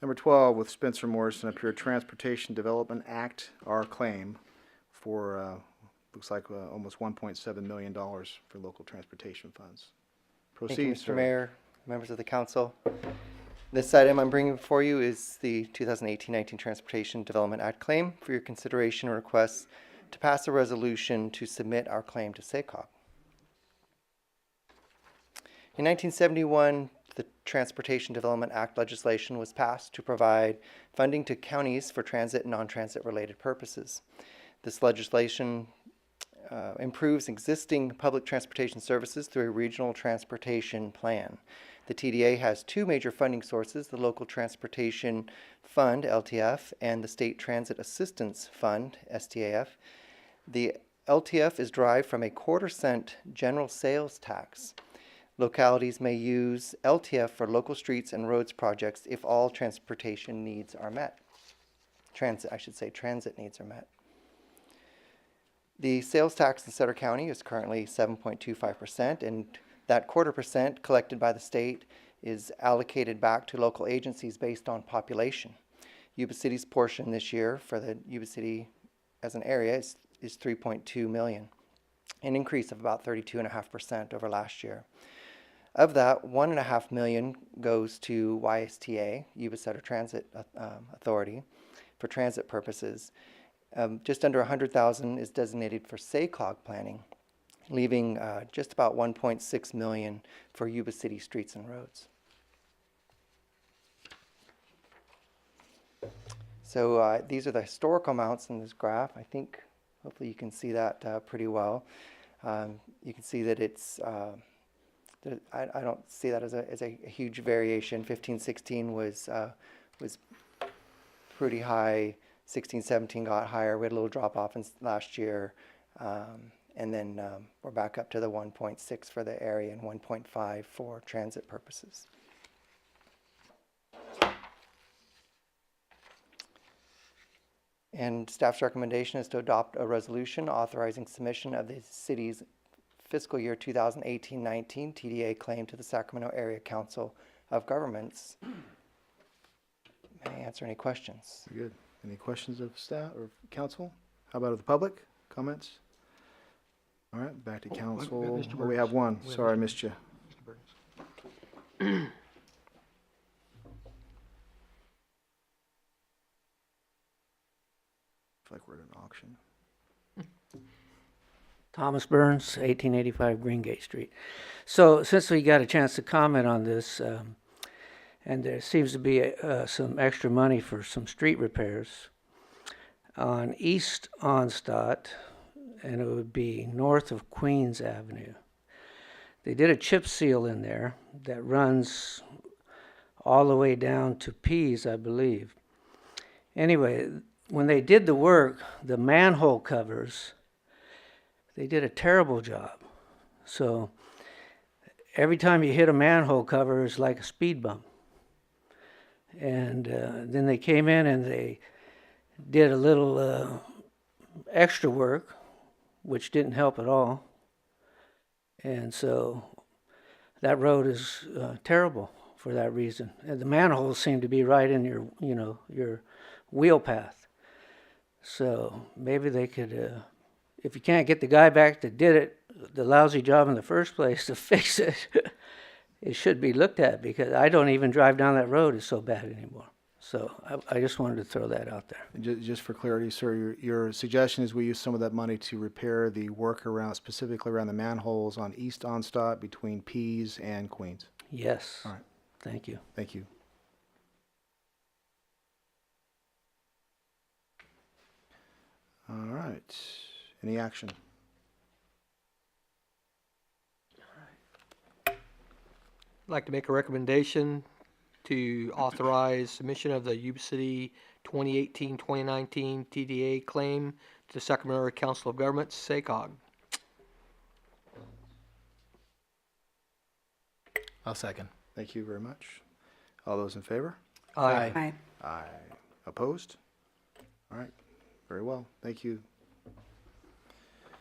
Number 12, with Spencer Morrison up here, Transportation Development Act, our claim for, looks like almost $1.7 million for local transportation funds. Proceed, Thank you, sir. Mr. Mayor, members of the council. This item I'm bringing before you is the 2018-19 Transportation Development Act claim for your consideration and request to pass a resolution to submit our claim to SACOG. In 1971, the Transportation Development Act legislation was passed to provide funding to counties for transit and non-transit related purposes. This legislation improves existing public transportation services through a regional transportation plan. The TDA has two major funding sources, the Local Transportation Fund, LTF, and the State Transit Assistance Fund, STAF. The LTF is derived from a quarter-cent general sales tax. Localities may use LTF for local streets and roads projects if all transportation needs are met. Transit needs are met. The sales tax in Sutter County is currently 7.25%, and that 0.25% collected by the state is allocated back to local agencies based on population. Yuba City's portion this year for the Yuba City as an area is 3.2 million, an increase of about 32.5% over last year. Of that, 1.5 million goes to YSTA, Yuba Center Transit Authority, for transit purposes. Just under 100,000 is designated for SACOG planning, leaving just about 1.6 million for Yuba City streets and roads. So these are the historical amounts in this graph. I think hopefully you can see that pretty well. You can see that it's I don't see that as a huge variation. 15-16 was pretty high. 16-17 got higher. We had a little drop off last year, and then we're back up to the 1.6 for the area and 1.5 for transit purposes. And staff's recommendation is to adopt a resolution authorizing submission of the city's fiscal year 2018-19 TDA claim to the Sacramento Area Council of Governments. May I answer any questions? Very good. Any questions of staff or council? How about of the public? Comments? All right, back to council. Oh, we have one. Sorry, I missed you. I feel like we're at an auction. Thomas Burns, 1885 Greengate Street. So since we got a chance to comment on this, and there seems to be some extra money for some street repairs on East Onstadt, and it would be north of Queens Avenue. They did a chip seal in there that runs all the way down to Pease, I believe. Anyway, when they did the work, the manhole covers, they did a terrible job. So every time you hit a manhole cover, it's like a speed bump. And then they came in and they did a little extra work, which didn't help at all. And so that road is terrible for that reason. And the manholes seem to be right in your, your wheel path. So maybe they could, if you can't get the guy back that did it, the lousy job in the first place, to fix it, it should be looked at, because I don't even drive down that road. It's so bad anymore. So I just wanted to throw that out there. Just for clarity, sir, your suggestion is we use some of that money to repair the work around, specifically around the manholes on East Onstadt between Pease and Queens. Yes. All right. Thank you. Thank you. All right. Any action? I'd like to make a recommendation to authorize submission of the Yuba City 2018-2019 TDA claim to the Sacramento Area Council of Governments, SACOG. I'll second. Thank you very much. All those in favor? Aye. Aye. Aye. Opposed? All right. Very well. Thank you.